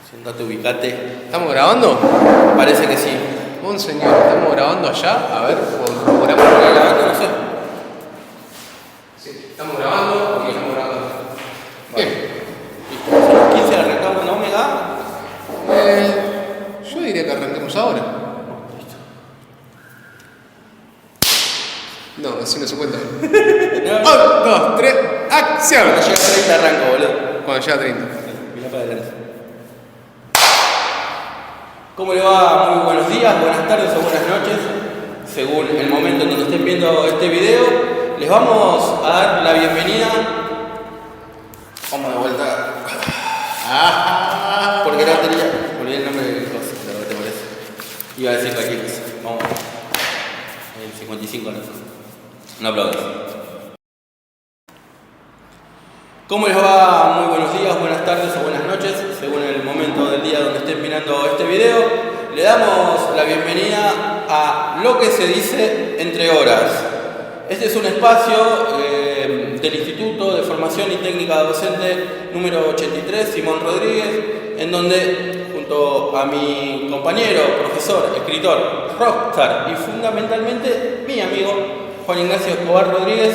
Sentate, ubicate. ¿Estamos grabando? Parece que sí. Monseñor, ¿estamos grabando allá? A ver, corroboramos. No sé. Sí, ¿estamos grabando? Sí, estamos grabando. Bien. Listo. Son las 15, arrancamos en Omega. Yo diría que arranquemos ahora. No, así no se cuenta. 1, 2, 3, ¡acción! Cuando llega a 30 arranco, boludo. Cuando llega a 30. Mirá para adelante. ¿Cómo le va? Muy buenos días, buenas tardes o buenas noches. Según el momento en donde estén viendo este video, les vamos a dar la bienvenida. Vamos de vuelta. Porque no tenía. Olvidé el nombre del coso, pero te parece. Iba a decir cualquier cosa. Vamos. El 55 no. Un aplauso. ¿Cómo les va? Muy buenos días, buenas tardes o buenas noches, según el momento del día donde estén mirando este video. Le damos la bienvenida a Lo que se dice entre horas. Este es un espacio del Instituto de Formación y Técnica Docente número 83, Simón Rodríguez, en donde junto a mi compañero, profesor, escritor, rockstar y fundamentalmente mi amigo Juan Ignacio Escobar Rodríguez,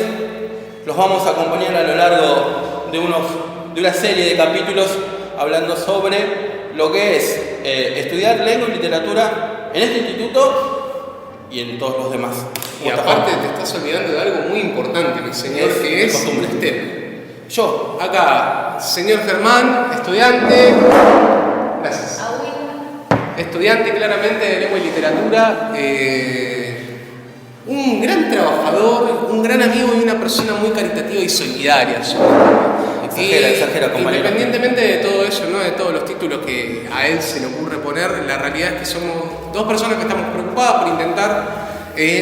los vamos a acompañar a lo largo de una serie de capítulos hablando sobre lo que es estudiar lengua y literatura en este instituto y en todos los demás. Y aparte te estás olvidando de algo muy importante, mi señor, que es costumbre. usted. Yo, acá, señor Germán, estudiante. Gracias. Estudiante claramente de lengua y literatura. Un gran trabajador, un gran amigo y una persona muy caritativa y solidaria. Exagera, compañero. Independientemente de todo eso, ¿no? De todos los títulos que a él se le ocurre poner, la realidad es que somos dos personas que estamos preocupadas por intentar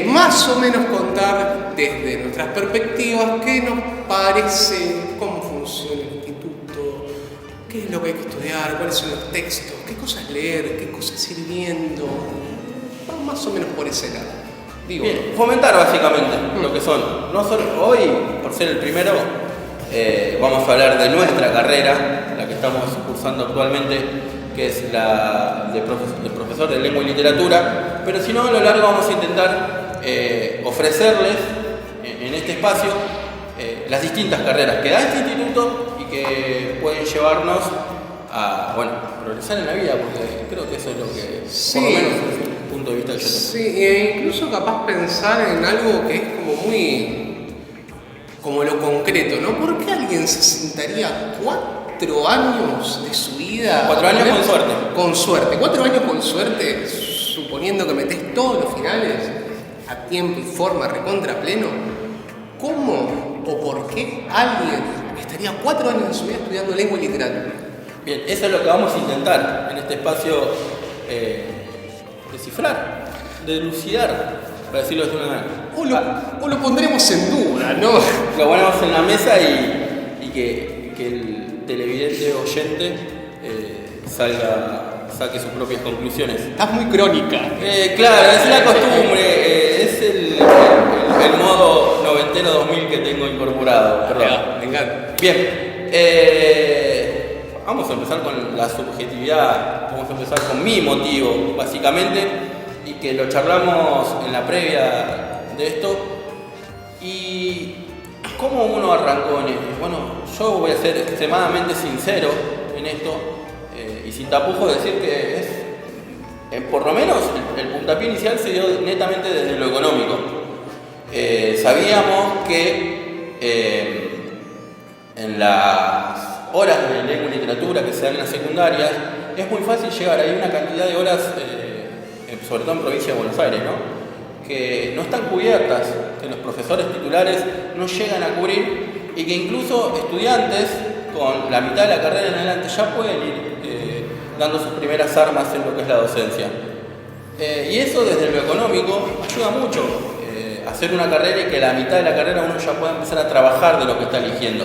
más o menos contar desde nuestras perspectivas qué nos parece, cómo funciona el instituto, qué es lo que hay que estudiar, cuáles son los textos, qué cosas leer, qué cosas ir viendo, más o menos por ese lado. Digo, bien, fomentar básicamente lo que son. No solo hoy, por ser el primero, vamos a hablar de nuestra carrera, la que estamos cursando actualmente, que es la de profesor de lengua y literatura, pero si no, a lo largo vamos a intentar ofrecerles en este espacio las distintas carreras que da este instituto y que pueden llevarnos a, progresar en la vida, porque creo que eso es lo que, sí, por lo menos desde el punto de vista que yo tengo. Sí, e incluso capaz pensar en algo que es como lo concreto, ¿no? ¿Por qué alguien se sentaría 4 años de su vida? 4 años con suerte. Con suerte. 4 años con suerte, suponiendo que metés todos los finales a tiempo y forma, recontra pleno. ¿Cómo o por qué alguien estaría 4 años de su vida estudiando lengua y literatura? Bien, eso es lo que vamos a intentar en este espacio descifrar, delucidar, para decirlo de una manera. O lo pondremos en duda, ¿no? Lo ponemos en la mesa y que el televidente oyente saque sus propias conclusiones. Estás muy crónica. Claro, es la costumbre, es el modo noventero 2000 que tengo incorporado. Perdón. Me encanta. Bien, vamos a empezar con la subjetividad, vamos a empezar con mi motivo, básicamente, y que lo charlamos en la previa de esto. ¿Y cómo uno arrancó en esto? Bueno, yo voy a ser extremadamente sincero en esto y sin tapujos decir que es, por lo menos, el puntapié inicial se dio netamente desde lo económico. Sabíamos que en las horas de lengua y literatura que se dan en las secundarias es muy fácil llegar. Hay una cantidad de horas, sobre todo en provincia de Buenos Aires, ¿no?, que no están cubiertas, que los profesores titulares no llegan a cubrir y que incluso estudiantes con la mitad de la carrera en adelante ya pueden ir dando sus primeras armas en lo que es la docencia. Y eso desde lo económico ayuda mucho, hacer una carrera y que a la mitad de la carrera uno ya pueda empezar a trabajar de lo que está eligiendo.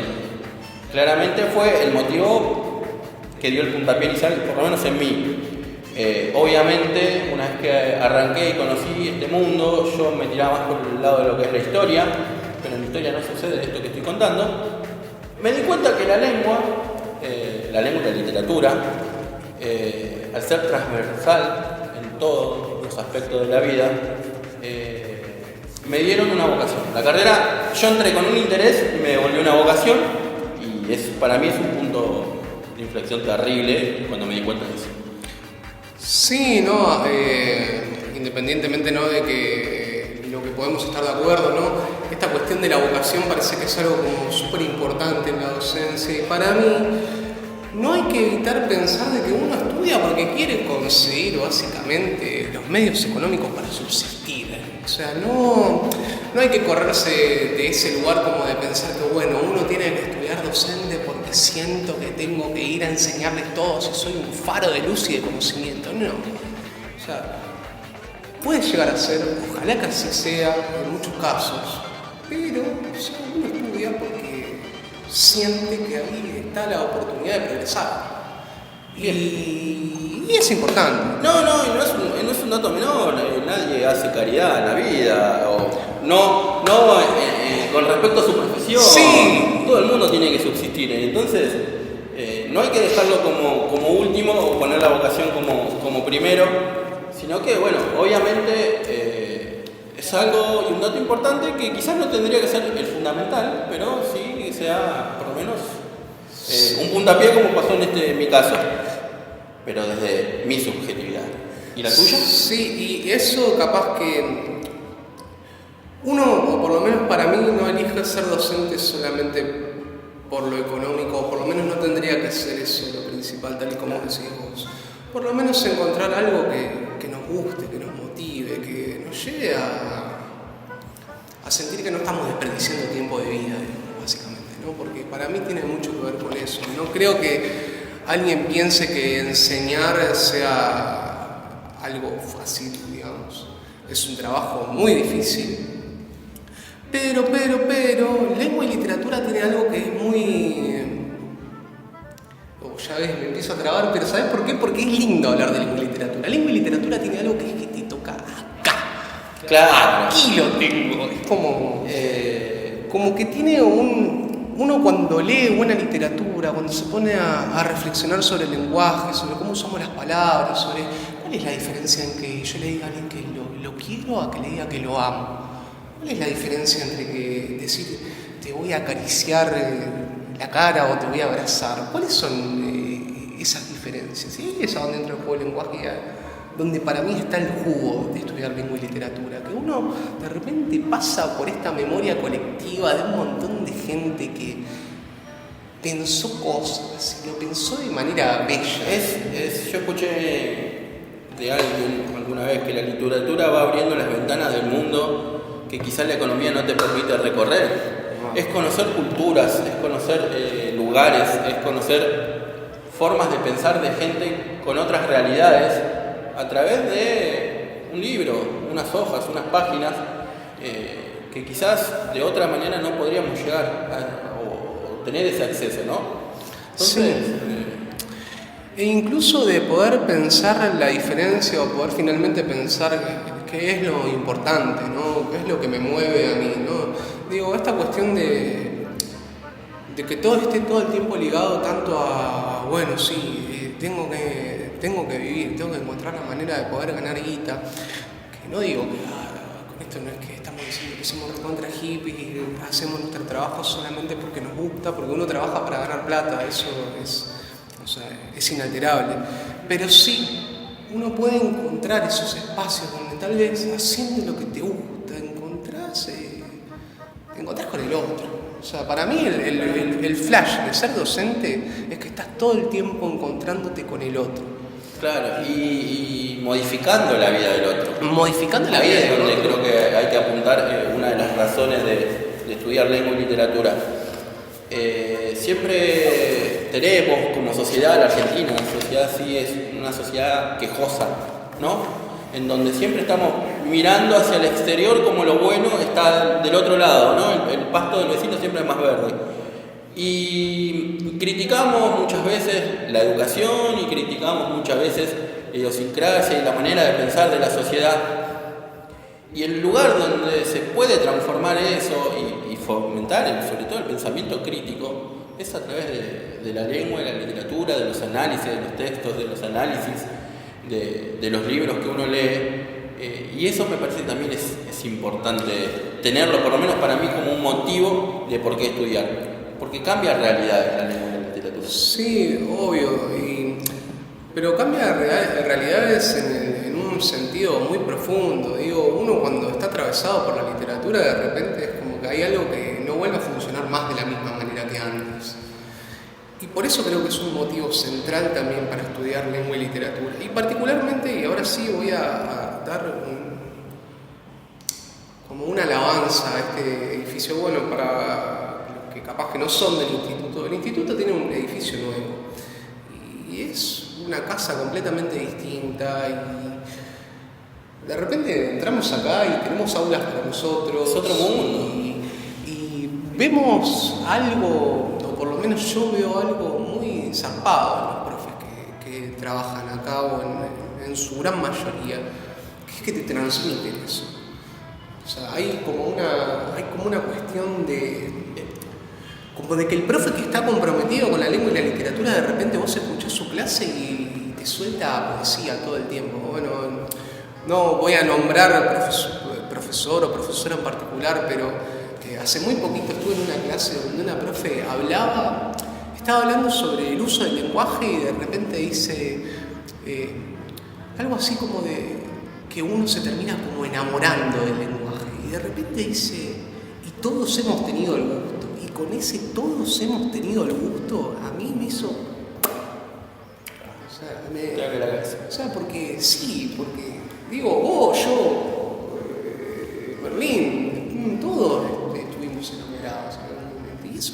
Claramente fue el motivo que dio el puntapié inicial, por lo menos en mí. Obviamente, una vez que arranqué y conocí este mundo, yo me tiraba más por el lado de lo que es la historia, pero en la historia no sucede esto que estoy contando. Me di cuenta que la lengua y la literatura al ser transversal en todos los aspectos de la vida, me dieron una vocación. La carrera, yo entré con un interés y me volvió una vocación, y para mí es un punto de inflexión terrible cuando me di cuenta de eso. Sí, no, independientemente, ¿no?, de que lo que podemos estar de acuerdo, ¿no? Esta cuestión de la vocación parece que es algo como súper importante en la docencia, y para mí no hay que evitar pensar de que uno estudia porque quiere conseguir básicamente los medios económicos para subsistir. O sea, no hay que correrse de ese lugar como de pensar que, bueno, uno tiene que estudiar docente porque siento que tengo que ir a enseñarles todos y soy un faro de luz y de conocimiento. No. O sea, puede llegar a ser, ojalá que así sea en muchos casos, pero o sea, uno estudia porque siente que ahí está la oportunidad de progresar. Y es importante. No es un dato menor. Nadie hace caridad en la vida. Con respecto a su profesión. Sí. Todo el mundo tiene que subsistir. Entonces, no hay que dejarlo como último o poner la vocación como primero, sino que, bueno, obviamente es algo y un dato importante que quizás no tendría que ser el fundamental, pero sí que sea por lo menos un puntapié, como pasó en mi caso, pero desde mi subjetividad. ¿Y la tuya? Sí, y eso capaz que uno, o por lo menos para mí, no elige ser docente solamente por lo económico, o por lo menos no tendría que ser eso lo principal, tal y como decís vos. Por lo menos encontrar algo que nos guste, que nos motive, que nos lleve a sentir que no estamos desperdiciando tiempo de vida, básicamente, ¿no? Porque para mí tiene mucho que ver con eso. No creo que alguien piense que enseñar sea algo fácil, digamos. Es un trabajo muy difícil. Pero, lengua y literatura tiene algo que es muy... ya ves, me empiezo a trabar, pero ¿sabes por qué? Porque es lindo hablar de lengua y literatura. Lengua y literatura tiene algo que es que te toca acá. Claro. Aquí lo tengo. Es como que tiene uno cuando lee buena literatura, cuando se pone a reflexionar sobre el lenguaje, sobre cómo usamos las palabras, sobre cuál es la diferencia en que yo le diga a alguien que lo quiero a que le diga que lo amo. ¿Cuál es la diferencia entre que decir te voy a acariciar la cara o te voy a abrazar? ¿Cuáles son esas diferencias? Y es a donde entra el juego del lenguaje, donde para mí está el jugo de estudiar lengua y literatura, que uno de repente pasa por esta memoria colectiva de un montón de gente que pensó cosas y lo pensó de manera bella. Yo escuché de alguien alguna vez que la literatura va abriendo las ventanas del mundo que quizás la economía no te permite recorrer. Es conocer culturas, es conocer lugares, es conocer formas de pensar de gente con otras realidades a través de un libro, unas hojas, unas páginas que quizás de otra manera no podríamos llegar o tener ese acceso, ¿no? Entonces, E incluso de poder pensar la diferencia o poder finalmente pensar qué es lo importante, ¿no? ¿Qué es lo que me mueve a mí, ¿no? Digo, esta cuestión de que todo esté todo el tiempo ligado tanto a, bueno, sí, tengo que vivir, tengo que encontrar la manera de poder ganar guita, que no digo que con esto no es que estamos diciendo que somos contra hippies y hacemos nuestro trabajo solamente porque nos gusta, porque uno trabaja para ganar plata, eso es inalterable, pero sí uno puede encontrar esos espacios donde tal vez haciendo lo que te gusta te encontrás con el otro. O sea, para mí el flash de ser docente es que estás todo el tiempo encontrándote con el otro. Claro, y modificando la vida del otro. Modificando la vida del otro. Ahí es donde creo que hay que apuntar una de las razones de estudiar lengua y literatura. Siempre tenemos como sociedad, la Argentina, la sociedad sí es una sociedad quejosa, ¿no? En donde siempre estamos mirando hacia el exterior como lo bueno está del otro lado, ¿no? El pasto del vecino siempre es más verde. Y criticamos muchas veces la educación y criticamos muchas veces la idiosincrasia y la manera de pensar de la sociedad. Y el lugar donde se puede transformar eso y fomentar sobre todo el pensamiento crítico es a través de la lengua, de la literatura, de los análisis, de los textos, de los análisis, de los libros que uno lee. Y eso me parece que también es importante tenerlo, por lo menos para mí, como un motivo de por qué estudiar. Porque cambia realidades la lengua y la literatura. Sí, obvio. Pero cambia realidades en un sentido muy profundo. Digo, uno cuando está atravesado por la literatura, de repente es como que hay algo que no vuelve a funcionar más de la misma manera que antes. Y por eso creo que es un motivo central también para estudiar lengua y literatura. Y particularmente, y ahora sí voy a dar como una alabanza a este edificio, bueno, para los que capaz que no son del instituto. El instituto tiene un edificio nuevo y es una casa completamente distinta, y de repente entramos acá y tenemos aulas para nosotros. Es otro mundo. Y vemos algo, o por lo menos yo veo algo muy zarpado en los profes que trabajan acá, o en su gran mayoría, que es que te transmiten eso. O sea, hay como una cuestión como de que el profe que está comprometido con la lengua y la literatura, de repente vos escuchás su clase y te suelta poesía todo el tiempo. Bueno, no voy a nombrar profesor o profesora en particular, pero hace muy poquito estuve en una clase donde una profe estaba hablando sobre el uso del lenguaje, y de repente dice algo así como de que uno se termina como enamorando del lenguaje, y de repente dice, y todos hemos tenido el gusto, y con ese todos hemos tenido el gusto, a mí me hizo, o sea, porque digo, vos, yo, Berlín, todos estuvimos enamorados en algún momento, y eso,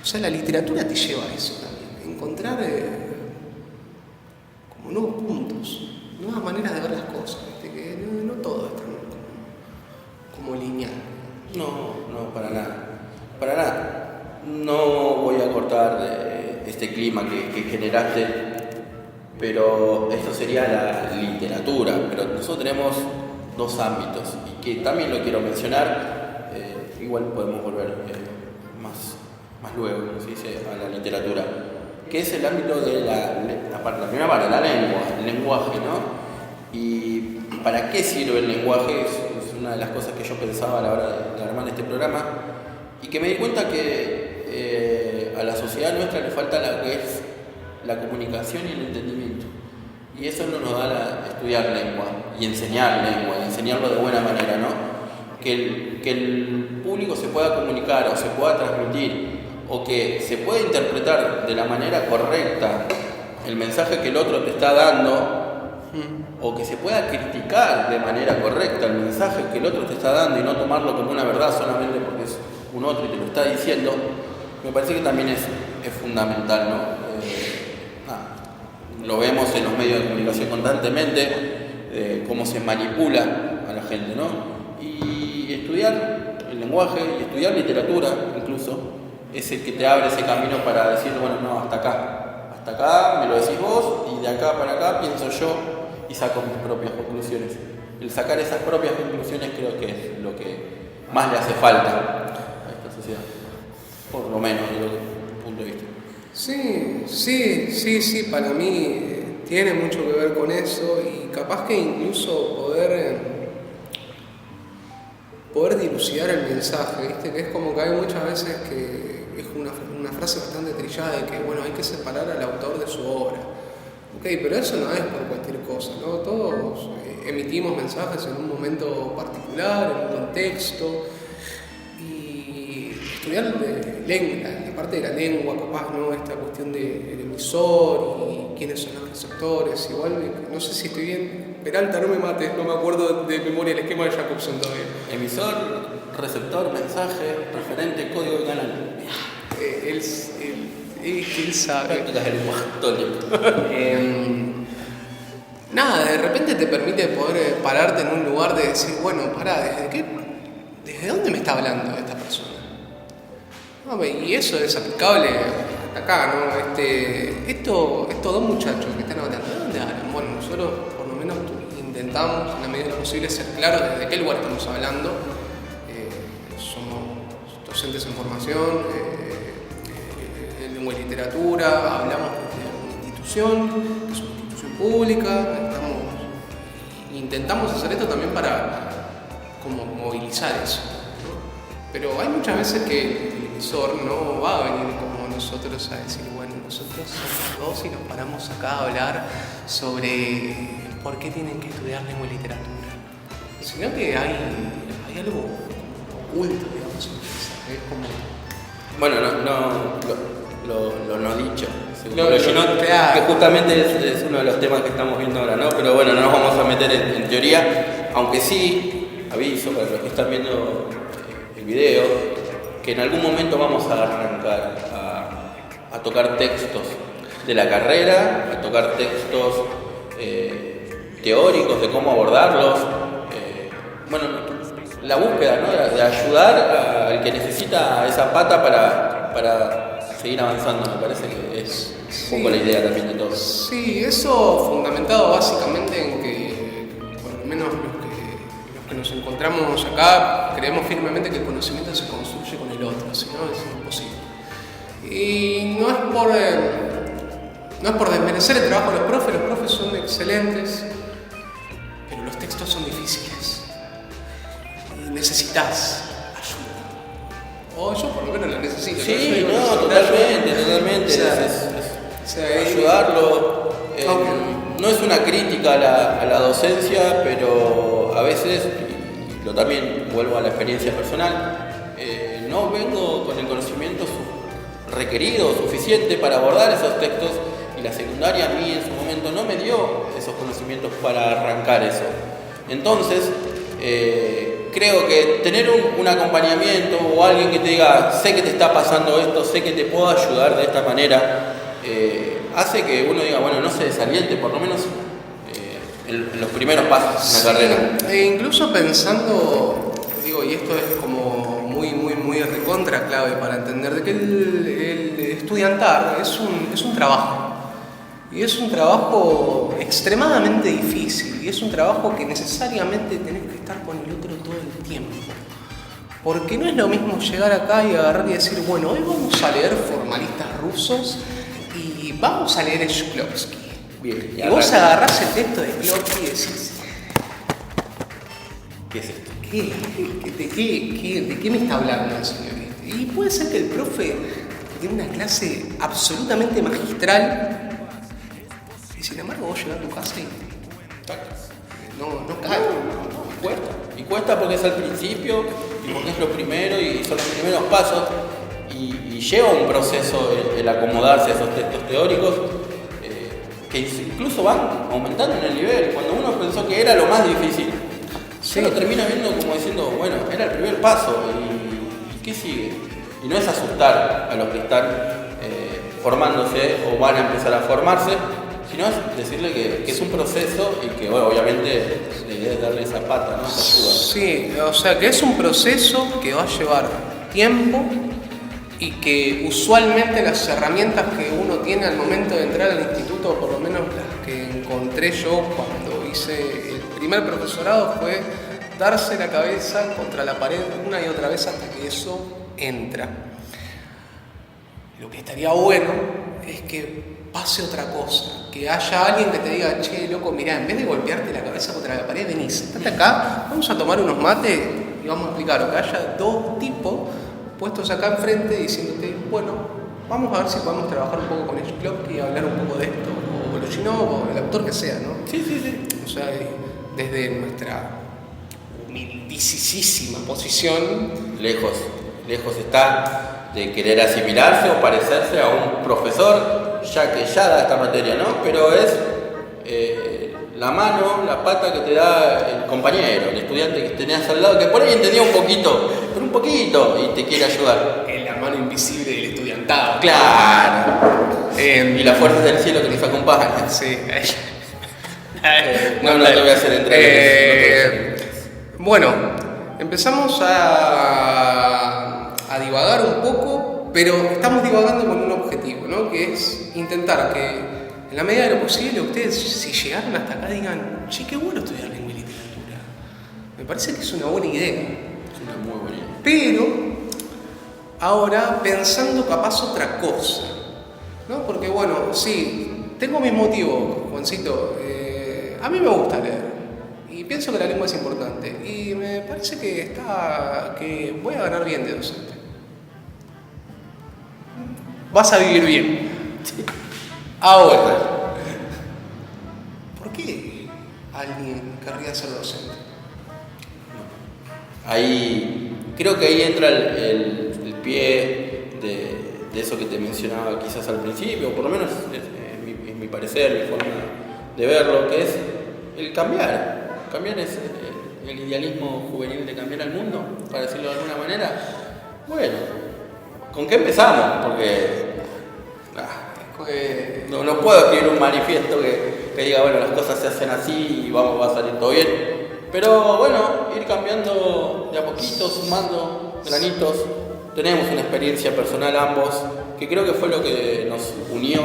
o sea, la literatura te lleva a eso también, encontrar como nuevos puntos, nuevas maneras de ver las cosas, ¿viste? Que no todo es tan como lineal. No, para nada. No voy a cortar este clima que generaste, pero esto sería la literatura. Pero nosotros tenemos dos ámbitos, y que también lo quiero mencionar, igual podemos volver más luego, como se dice, a la literatura, que es el ámbito de la primera parte, la lengua, el lenguaje, ¿no? Y ¿para qué sirve el lenguaje? Es una de las cosas que yo pensaba a la hora de armar este programa, y que me di cuenta que a la sociedad nuestra le falta lo que es la comunicación y el entendimiento. Y eso no nos da estudiar lengua y enseñarlo de buena manera, ¿no? Que el público se pueda comunicar o se pueda transmitir, o que se pueda interpretar de la manera correcta el mensaje que el otro te está dando, o que se pueda criticar de manera correcta el mensaje que el otro te está dando, y no tomarlo como una verdad solamente porque es un otro y te lo está diciendo, me parece que también es fundamental, ¿no? Lo vemos en los medios de comunicación constantemente, cómo se manipula a la gente, ¿no? Y estudiar el lenguaje y estudiar literatura incluso es el que te abre ese camino para decir, bueno, no, hasta acá me lo decís vos, y de acá para acá pienso yo y saco mis propias conclusiones. El sacar esas propias conclusiones creo que es lo que más le hace falta a esta sociedad, por lo menos desde mi punto de vista. Sí, para mí tiene mucho que ver con eso, y capaz que incluso poder dilucidar el mensaje, ¿viste? Que es como que hay muchas veces que es una frase bastante trillada de que, bueno, hay que separar al autor de su obra. Ok, pero eso no es por cualquier cosa, ¿no? Todos emitimos mensajes en un momento particular, en un contexto, y estudiar la parte de la lengua, capaz, ¿no? Esta cuestión del emisor y quiénes son los receptores, igual, no sé si estoy bien, Peralta, no me mates, no me acuerdo de memoria el esquema de Jacobson todavía. Emisor, receptor, mensaje, referente, código de canal. Él sabe. Prácticas del lenguaje todo el tiempo. Nada, de repente te permite poder pararte en un lugar de decir, bueno, pará, ¿desde dónde me está hablando esta persona? No, y eso es aplicable hasta acá, ¿no? Estos dos muchachos que están hablando, ¿de dónde hablan? Bueno, nosotros por lo menos intentamos, en la medida de lo posible, ser claros desde qué lugar estamos hablando. Somos docentes en formación, lengua y literatura, hablamos desde una institución, que es una institución pública, intentamos hacer esto también para como movilizar eso, ¿no? Pero hay muchas veces que el emisor no va a venir como nosotros a decir, bueno, nosotros somos dos y nos paramos acá a hablar sobre por qué tienen que estudiar lengua y literatura, sino que hay algo oculto, digamos, es como... Bueno, lo no dicho. Claro. Que justamente es uno de los temas que estamos viendo ahora, ¿no? Pero bueno, no nos vamos a meter en teoría, aunque sí, aviso para los que están viendo el video, que en algún momento vamos a arrancar a tocar textos de la carrera, a tocar textos teóricos de cómo abordarlos. Bueno, la búsqueda, ¿no? de ayudar al que necesita esa pata para seguir avanzando, me parece que es un poco la idea también de todo. Sí, eso fundamentado básicamente en que, por lo menos los que nos encontramos acá, creemos firmemente que el conocimiento se construye con el otro, si no es imposible. Y no es por desmerecer el trabajo de los profes son excelentes, pero los textos son difíciles. Necesitas ayuda. O yo por lo menos la necesito. Sí, no, totalmente. Ayudarlo. No es una crítica a la docencia, pero a veces, y lo también vuelvo a la experiencia personal, no vengo con el conocimiento requerido, suficiente para abordar esos textos, y la secundaria a mí en su momento no me dio esos conocimientos para arrancar eso. Entonces, creo que tener un acompañamiento o alguien que te diga, sé que te está pasando esto, sé que te puedo ayudar de esta manera, hace que uno diga, bueno, no se desaliente, por lo menos en los primeros pasos en la carrera. E incluso pensando, digo, y esto es como muy recontra clave para entender de que el estudiantar es un trabajo. Y es un trabajo extremadamente difícil, y es un trabajo que necesariamente tenés que estar con el otro todo el tiempo. Porque no es lo mismo llegar acá y agarrar y decir, bueno, hoy vamos a leer formalistas rusos y vamos a leer Shklovsky. Bien, y vos agarrás el texto de Shklovsky y decís, ¿qué es esto? ¿De qué me está hablando el señor? Y puede ser que el profe tiene una clase absolutamente magistral, y sin embargo vos llegás a tu casa y no cae. Cuesta. Y cuesta porque es al principio, y porque es lo primero, y son los primeros pasos, y lleva un proceso el acomodarse a esos textos teóricos, que incluso van aumentando en el nivel. Cuando uno pensó que era lo más difícil, sí, lo termina viendo como diciendo, bueno, era el primer paso, ¿y qué sigue? Y no es asustar a los que están formándose o van a empezar a formarse, sino es decirle que es un proceso y que, bueno, obviamente la idea es darle esa pata, ¿no? Esa ayuda. Sí, o sea que es un proceso que va a llevar tiempo y que usualmente las herramientas que uno tiene al momento de entrar al instituto, por lo menos las que encontré yo cuando hice el primer profesorado, fue darse la cabeza contra la pared una y otra vez hasta que eso entra. Lo que estaría bueno es que pase otra cosa, que haya alguien que te diga, che, loco, mirá, en vez de golpearte la cabeza contra la pared, venís, sentate acá, vamos a tomar unos mates y vamos a explicar, o que haya dos tipos puestos acá enfrente diciéndote, bueno, vamos a ver si podemos trabajar un poco con el Shklovsky y hablar un poco de esto, o Voloshinov, o el autor que sea, ¿no? Sí. O sea, desde nuestra humildísima posición, Lejos está de querer asimilarse o parecerse a un profesor, ya que ya da esta materia, ¿no? Pero es la mano, la pata que te da el compañero, el estudiante que tenías al lado, que por ahí entendía un poquito, pero un poquito, y te quiere ayudar. es la mano invisible del estudiantado. ¡Claro! Y las fuerzas del cielo que nos acompañan. Sí. No te voy a hacer entrar Bueno, empezamos a divagar un poco, pero estamos divagando con un objetivo, ¿no? Que es intentar que, en la medida de lo posible, ustedes, si llegaron hasta acá, digan, che, qué bueno estudiar lengua y literatura. Me parece que es una buena idea. Es una muy buena idea. Pero, ahora, pensando capaz otra cosa, ¿no? Porque bueno, sí, tengo mis motivos, Juancito. A mí me gusta leer y pienso que la lengua es importante y me parece que voy a ganar bien de docente. Vas a vivir bien. Sí. Ahora, ¿por qué alguien querría ser docente? Ahí, creo que ahí entra el pie de eso que te mencionaba quizás al principio, o por lo menos es mi parecer, mi forma de verlo, que es el cambiar. Cambiar es el idealismo juvenil de cambiar al mundo, para decirlo de alguna manera. Bueno, ¿con qué empezamos? Porque no puedo escribir un manifiesto que diga, bueno, las cosas se hacen así y va a salir todo bien. Pero bueno, ir cambiando de a poquito, sumando granitos. Tenemos una experiencia personal ambos, que creo que fue lo que nos unió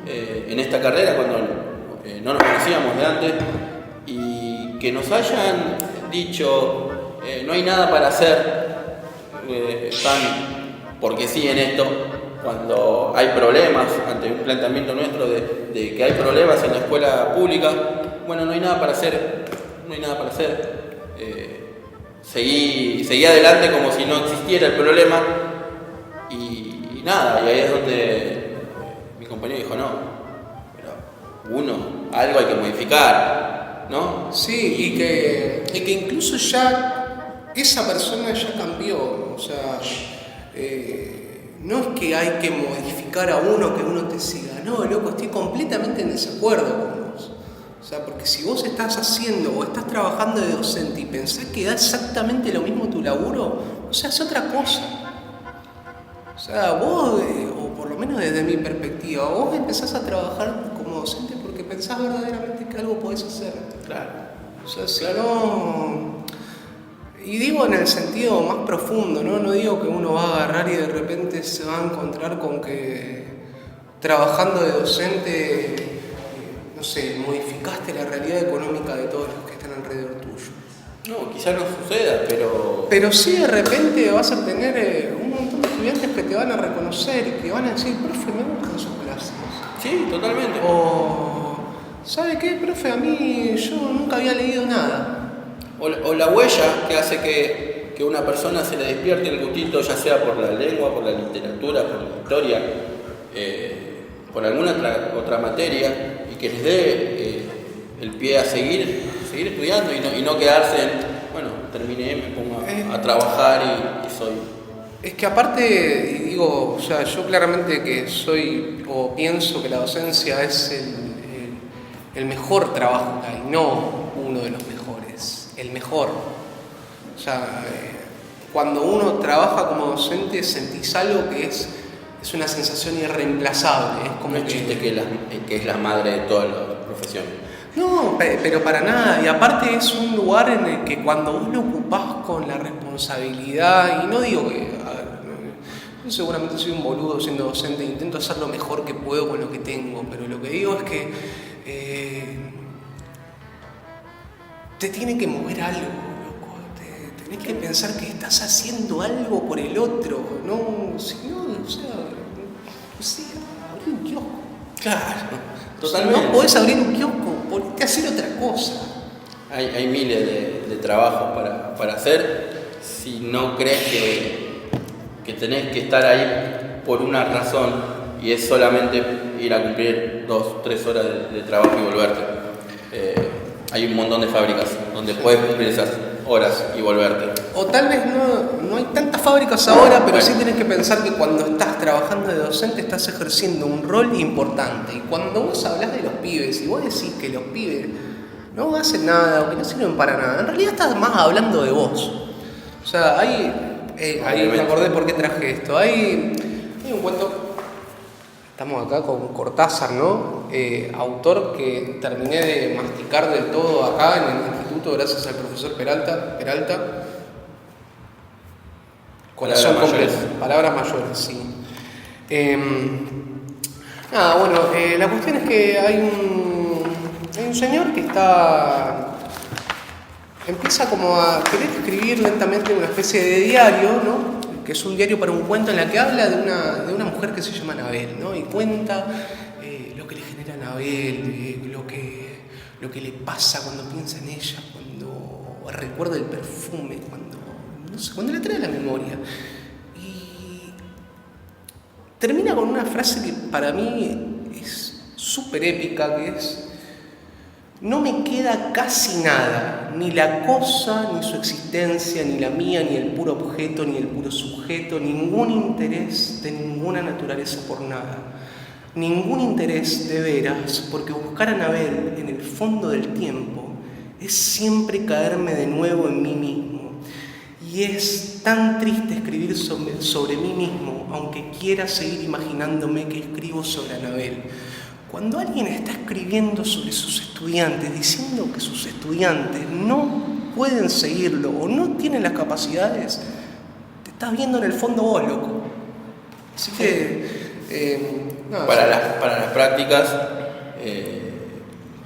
en esta carrera cuando no nos conocíamos de antes, y que nos hayan dicho, no hay nada para hacer, están porque sí en esto, cuando hay problemas, ante un planteamiento nuestro de que hay problemas en la escuela pública, bueno, no hay nada para hacer, seguí adelante como si no existiera el problema y nada, y ahí es donde mi compañero dijo, no, pero algo hay que modificar, ¿no? Sí, y que incluso ya esa persona ya cambió, o sea, no es que hay que modificar a uno que uno te siga, no, loco, estoy completamente en desacuerdo con vos. O sea, porque si vos estás haciendo o estás trabajando de docente y pensás que da exactamente lo mismo tu laburo, o sea, es otra cosa. O sea, vos, o por lo menos desde mi perspectiva, vos empezás a trabajar como docente porque pensás verdaderamente que algo podés hacer. Claro. O sea, si no... Y digo en el sentido más profundo, ¿no? No digo que uno va a agarrar y de repente se va a encontrar con que trabajando de docente, no sé, modificaste la realidad económica de todos los que están alrededor tuyo. No, quizás no suceda, pero... Pero sí de repente vas a tener un montón de estudiantes que te van a reconocer y que van a decir, profe, me gustan sus clases. Sí, totalmente. O, ¿sabe qué, profe? A mí yo nunca había leído nada. O la huella que hace que una persona se le despierte el gustito, ya sea por la lengua, por la literatura, por la historia, por alguna otra materia, y que les dé el pie a seguir estudiando y no quedarse en, bueno, terminé, me pongo a trabajar y soy... Es que aparte, digo, o sea, yo claramente que soy, o pienso que la docencia es el mejor trabajo que hay, no uno de los mejores, el mejor. O sea, cuando uno trabaja como docente sentís algo que es una sensación irreemplazable. Es como no existe que es la madre de todas las profesiones. No, pero para nada. Y aparte es un lugar en el que cuando vos lo ocupás con la responsabilidad, y no digo que, a ver, yo seguramente soy un boludo siendo docente, intento hacer lo mejor que puedo con lo que tengo, pero lo que digo es que te tiene que mover algo, loco. Tenés que pensar que estás haciendo algo por el otro, no, si no, o sea, abrir un kiosco. Claro, totalmente. Si no podés abrir un kiosco, ponete a hacer otra cosa. Hay miles de trabajos para hacer. Si no crees que tenés que estar ahí por una razón y es solamente ir a cumplir 2-3 horas de trabajo y volverte. Hay un montón de fábricas donde puedes cumplir esas horas y volverte. O tal vez no hay tantas fábricas ahora, pero sí tenés que pensar que cuando estás trabajando de docente estás ejerciendo un rol importante. Y cuando vos hablás de los pibes y vos decís que los pibes no hacen nada o que no sirven para nada, en realidad estás más hablando de vos. O sea, ahí me acordé por qué traje esto. Hay un cuento, estamos acá con Cortázar, ¿no? Autor que terminé de masticar del todo acá en el instituto gracias al profesor Peralta. Corazón completo. Palabras mayores, sí. Nada, bueno, la cuestión es que hay un señor que empieza como a querer escribir lentamente una especie de diario, ¿no? que es un diario para un cuento, en la que habla de una mujer que se llama Anabel, ¿no? Y cuenta lo que le genera a Anabel, lo que le pasa cuando piensa en ella, cuando recuerda el perfume, cuando le trae a la memoria. Y termina con una frase que para mí es súper épica, que es: no me queda casi nada, ni la cosa, ni su existencia, ni la mía, ni el puro objeto, ni el puro sujeto, ningún interés de ninguna naturaleza por nada. Ningún interés de veras, porque buscar a Anabel en el fondo del tiempo es siempre caerme de nuevo en mí mismo. Y es tan triste escribir sobre mí mismo, aunque quiera seguir imaginándome que escribo sobre Anabel. Cuando alguien está escribiendo sobre sus estudiantes, diciendo que sus estudiantes no pueden seguirlo o no tienen las capacidades, te estás viendo en el fondo vos, loco. Así que... para las prácticas,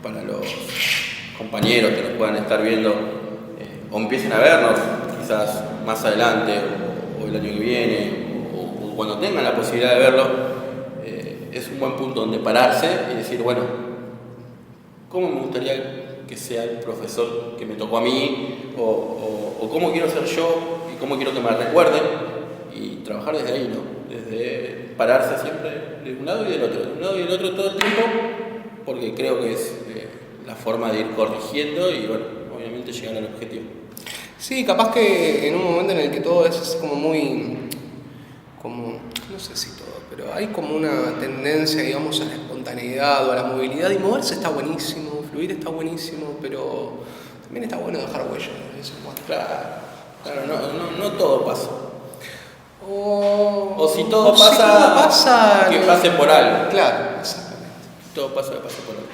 para los compañeros que nos puedan estar viendo o empiecen a vernos quizás más adelante o el año que viene o cuando tengan la posibilidad de verlo, es un buen punto donde pararse y decir, bueno, ¿cómo me gustaría que sea el profesor que me tocó a mí? O cómo quiero ser yo y cómo quiero que me recuerden, y trabajar desde ahí, ¿no? Desde pararse siempre de un lado y del otro, de un lado y del otro todo el tiempo, porque creo que es la forma de ir corrigiendo y, bueno, obviamente llegar al objetivo. Sí, capaz que en un momento en el que todo es como muy... no sé si todo, pero hay como una tendencia, digamos, a la espontaneidad o a la movilidad, y moverse está buenísimo, fluir está buenísimo, pero también está bueno dejar huella de vez en cuando. Claro, no todo pasa. O si todo pasa, que pase por algo. Claro, exactamente. Todo pasa, que pase por algo.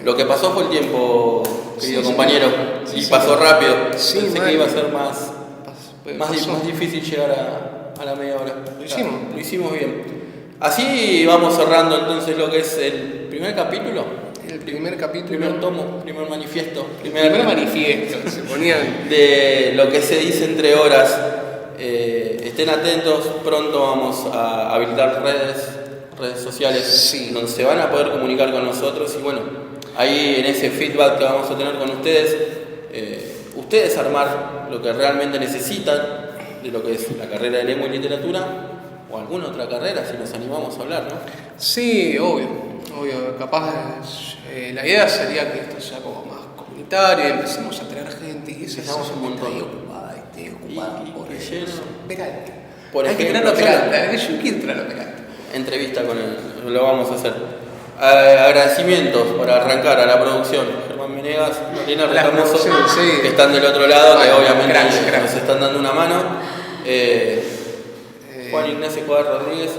Lo que pasó fue el tiempo, querido compañero, y sí, pasó rápido. Sí, pensé que iba a ser más difícil llegar a la media hora. Lo hicimos bien. Así vamos cerrando entonces lo que es el primer capítulo. El primer capítulo. Primer tomo, primer manifiesto. Primer manifiesto, se ponían. De lo que se dice entre horas. Estén atentos, pronto vamos a habilitar redes sociales, donde se van a poder comunicar con nosotros, y bueno, ahí en ese feedback que vamos a tener con ustedes, ustedes armar lo que realmente necesitan de lo que es la carrera de lengua y literatura, o alguna otra carrera si nos animamos a hablar, ¿no? Sí, obvio, capaz la idea sería que esto sea como más comunitario, empecemos a traer gente y eso. Empezamos un montón. Por ejemplo, yo quiero traerlo Peralta. Entrevista con él, lo vamos a hacer. Agradecimientos para arrancar a la producción, Germán Menegas, Marina Retamoso, que están del otro lado, que obviamente nos están dando una mano. Juan Ignacio Cobar Rodríguez,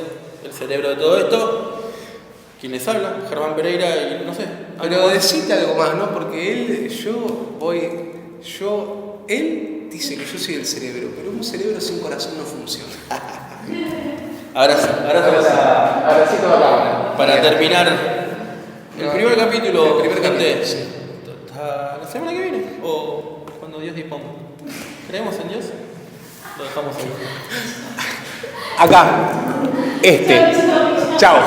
el cerebro de todo esto. Quien les habla, Germán Pereira, y no sé. Pero decite algo más, ¿no? Porque él dice que yo soy el cerebro, pero un cerebro sin corazón no funciona. Ahora sí toda la cámara. Para terminar el primer capítulo, sí. ¿Hasta la semana que viene? ¿O cuando Dios disponga? ¿Creemos en Dios? Lo dejamos ahí. Acá. Chao.